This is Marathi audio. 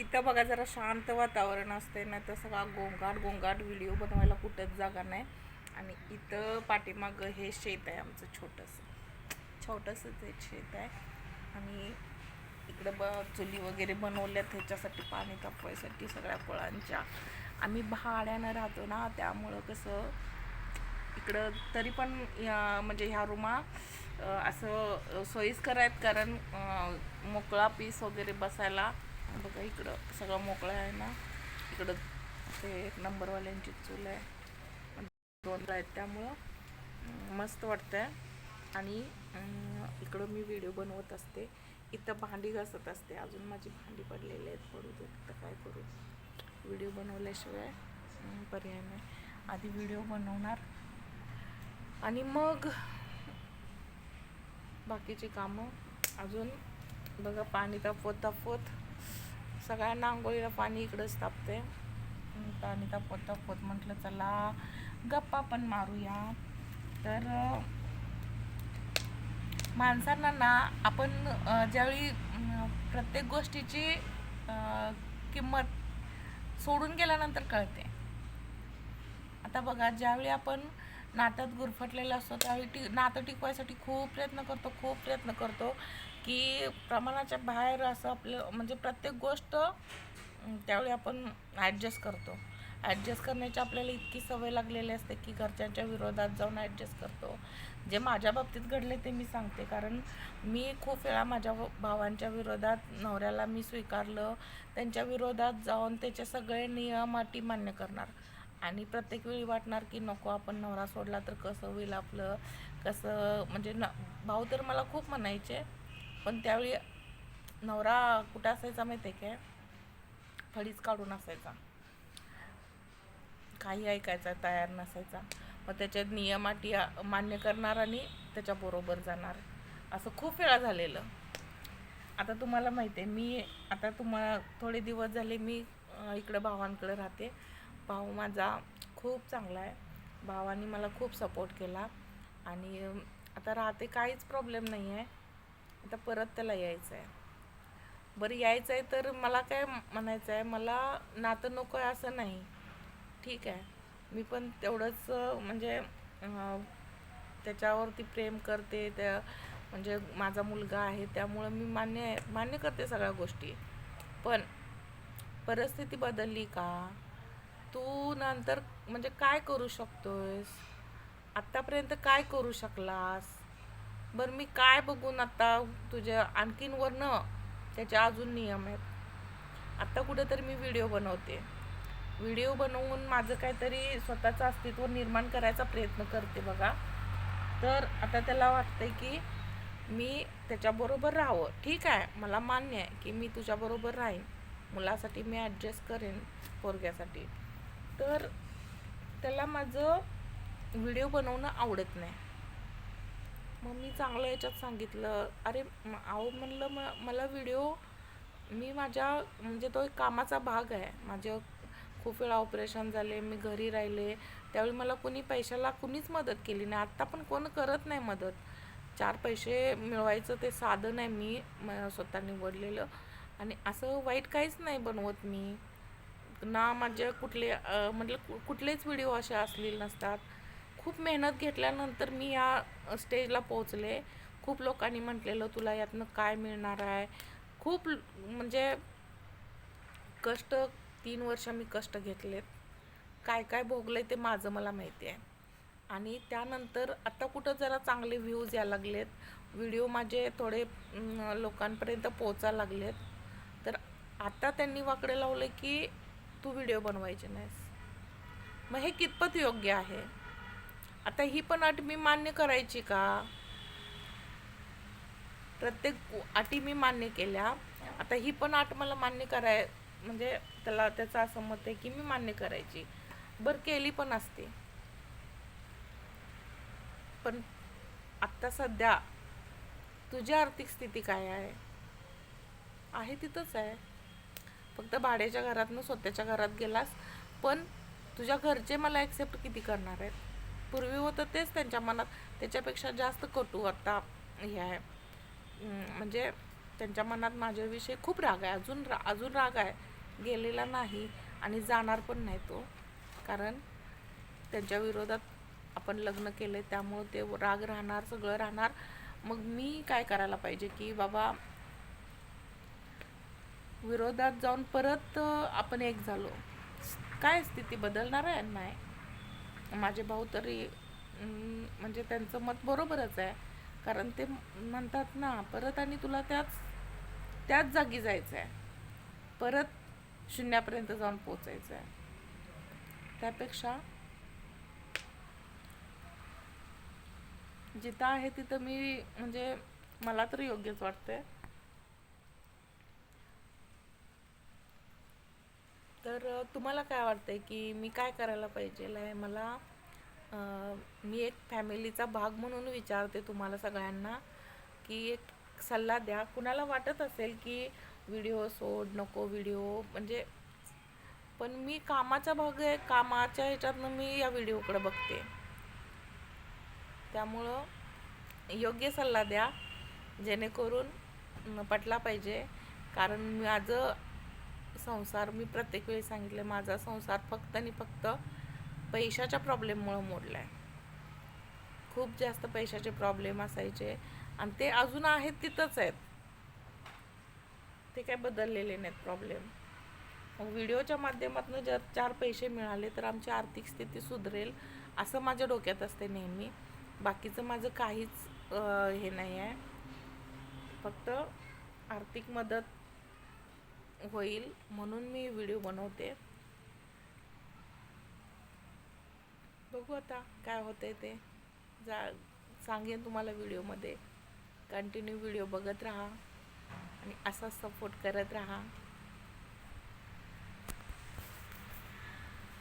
इथं बघा जरा शांत वातावरण असते ना, तर सगळा गोंगाट गोंगाट व्हिडिओ बनवायला कुठंच जागा नाही. आणि इथं पाठीमागं हे शेत आहे आमचं छोटंसंच एक शेत आहे. आणि इकडं चुली वगैरे बनवल्यात ह्याच्यासाठी, पाणी तापवायसाठी सगळ्या फळांच्या. आम्ही भाड्यानं राहतो ना, त्यामुळं कसं इकडं तरी पण म्हणजे ह्या रूमा असं सोयीस्कर आहेत, कारण मोकळा पीस वगैरे बसायला. बघा इकडं सगळं मोकळं आहे ना. इकडं ते एक नंबरवाल्यांची चूल आहे, दोन आहेत, त्यामुळं मस्त वाटतंय. आणि इकडं मी व्हिडिओ बनवत असते. इथं भांडी घासत असते, अजून माझी भांडी पडलेली आहेत, पडू देत तर काय करू. व्हिडिओ बनवल्याशिवाय पर्याय नाही. आधी व्हिडिओ बनवणार आणि मग बाकीची कामं. अजून बघा पाणी तापवत सगळ्यांना आंघोळीला पाणी इकडंच तापते. पाणी तापवत म्हटलं चला गप्पा पण मारूया. तर माणसांना ना, आपण ज्यावेळी प्रत्येक गोष्टीची किंमत सोडून गेल्यानंतर कळते. आता बघा, ज्यावेळी आपण नात्यात गुरफटलेलं असतो त्यावेळी नातं टिकवायसाठी खूप प्रयत्न करतो की प्रमाणाच्या बाहेर असं आपलं म्हणजे प्रत्येक गोष्ट त्यावेळी आपण ॲडजस्ट करण्याची आपल्याला इतकी सवय लागलेली असते की घरच्यांच्या विरोधात जाऊन ॲडजस्ट करतो. जे माझ्या बाबतीत घडले ते मी सांगते, कारण मी खूप वेळा माझ्या भावांच्या विरोधात नवऱ्याला मी स्वीकारलं, त्यांच्या विरोधात जाऊन त्याचे सगळे नियम अटी मान्य करणार. आणि प्रत्येक वेळी वाटणार की नको, आपण नवरा सोडला तर कसं होईल आपलं, कसं म्हणजे भाऊ तर मला खूप म्हणायचे, पण त्यावेळी नवरा कुठं असायचा माहिती आहे काय, फळीच काढून असायचा, काही ऐकायचा तयार नसायचा. मग त्याच्यात नियम अटी मान्य करणार आणि त्याच्याबरोबर जाणार. असं खूप वेळा झालेलं. आता तुम्हाला माहिती आहे, मी आता तुम्हाला थोडे दिवस झाले मी इकडं भावांकडे राहते. भाऊ माझा खूप चांगला आहे. भावाने मला खूप सपोर्ट केला आणि आता राहते, काहीच प्रॉब्लेम नाही आहे. आता परत त्याला यायचं आहे. बरं यायचं आहे तर मला काय म्हणायचं आहे, मला नातं नको आहे असं नाही, ठीक आहे. मी पण तेवढंच म्हणजे त्याच्यावरती प्रेम करते, त्या म्हणजे माझा मुलगा आहे त्यामुळं मी मान्य करते सगळ्या गोष्टी. पण परिस्थिती बदलली का, तू नंतर म्हणजे काय करू शकतोयस, आत्तापर्यंत काय करू शकलास, बरं मी काय बघून आता तुझ्या आणखीन वरनं त्याचे अजून नियम आहेत. आत्ता कुठेतरी मी व्हिडिओ बनवून माझं काहीतरी स्वतःचं अस्तित्व निर्माण करायचा प्रयत्न करते बघा. तर आता त्याला वाटतंय की मी त्याच्याबरोबर राहावं. ठीक आहे, मला मान्य आहे की मी तुझ्याबरोबर राहीन, मुलासाठी मी ॲडजस्ट करेन, पोरग्यासाठी. तर त्याला माझं व्हिडिओ बनवणं आवडत नाही. मग मी चांगलं याच्यात सांगितलं, अरे अहो म्हणलं, मला व्हिडिओ, मी माझ्या म्हणजे तो एक कामाचा भाग आहे. माझे खूप वेळा ऑपरेशन झाले, मी घरी राहिले, त्यावेळी मला पैशाला कुणीच मदत केली नाही. आत्ता पण कोण करत नाही मदत. 4 पैसे मिळवायचं ते साधन आहे मी स्वतः निवडलेलं. आणि असं वाईट काहीच नाही बनवत मी ना. माझे म्हणजे कुठलेच व्हिडिओ असे असलेले नसतात. खूप मेहनत घेतल्यानंतर मी या स्टेजला पोहोचले. खूप लोकांनी म्हटलेलं तुला यातनं काय मिळणार आहे. खूप म्हणजे कष्ट, 3 वर्ष मी कष्ट घेतलेत. काय काय भोगलंय ते माझं मला माहिती आहे. आणि त्यानंतर आता कुठं जरा चांगले व्ह्यूज यायला लागलेत, व्हिडिओ माझे थोडे लोकांपर्यंत पोचायला लागलेत. तर आता त्यांनी वाकडे लावले की तू व्हिडिओ बनवायचे नाहीस. मग हे कितपत योग्य आहे. आता ही पण अट मी मान्य करायची का, प्रत्येक अटी मी मान्य केल्या, आता ही पण अट मला मान्य म्हणजे त्याचं असं मत आहे की मी मान्य करायची. बरं केली पण असते, पण आत्ता सध्या तुझी आर्थिक स्थिती काय आहे तिथंच आहे. फक्त भाड्याच्या घरातनं स्वतःच्या घरात गेलास, पण तुझ्या घरचे मला ॲक्सेप्ट किती करणार आहेत. पूर्वी होतं तेच त्यांच्या मनात, त्याच्यापेक्षा जास्त कटू आता हे आहे. म्हणजे त्यांच्या मनात माझ्याविषयी खूप राग आहे, अजून राग आहे, गेलेला नाही आणि जाणार पण नाही तो. कारण त्यांच्या विरोधात आपण लग्न केले त्यामुळं ते राग राहणार, सगळं राहणार. मग मी काय करायला पाहिजे की बाबा विरोधात जाऊन परत आपण एक झालो, काय स्थिती बदलणार आहे? नाही. माझे भाऊ तरी म्हणजे त्यांचं मत बरोबरच आहे. कारण ते म्हणतात ना, परत आणि तुला त्याच जागी जायचं आहे, परत शून्यापर्यंत जाऊन पोचायचं आहे. त्यापेक्षा जिथं आहे तिथं मी म्हणजे मला तर योग्यच वाटतंय. तर तुम्हाला काय वाटतंय की मी काय करायला पाहिजे आहे मला? मी एक फॅमिलीचा भाग म्हणून विचारते तुम्हाला सगळ्यांना, की एक सल्ला द्या. कुणाला वाटत असेल की व्हिडिओ सोड, नको व्हिडिओ म्हणजे, पण मी कामाचा भाग आहे, कामाच्या ह्याच्यातनं मी या व्हिडिओकडे बघते. त्यामुळं योग्य सल्ला द्या, जेणेकरून पटला पाहिजे. कारण माझं संसार, मी प्रत्येक वेळी सांगितलं, माझा संसार फक्त आणि फक्त पैशाच्या प्रॉब्लेममुळं मोडला आहे. खूप जास्त पैशाचे प्रॉब्लेम असायचे आणि ते अजून आहेत, तिथंच आहेत, ते काय बदललेले नाहीत प्रॉब्लेम. मग व्हिडिओच्या माध्यमातून जर 4 पैसे मिळाले तर आमची आर्थिक स्थिती सुधरेल असं माझ्या डोक्यात असते नेहमी. बाकीचं माझं काहीच हे नाही आहे, फक्त आर्थिक मदत होईल म्हणून मी व्हिडिओ बनवते. बघू आता काय होतंय ते, जा सांगेन तुम्हाला व्हिडिओमध्ये. कंटिन्यू व्हिडिओ बघत राहा आणि असाच सपोर्ट करत राहा.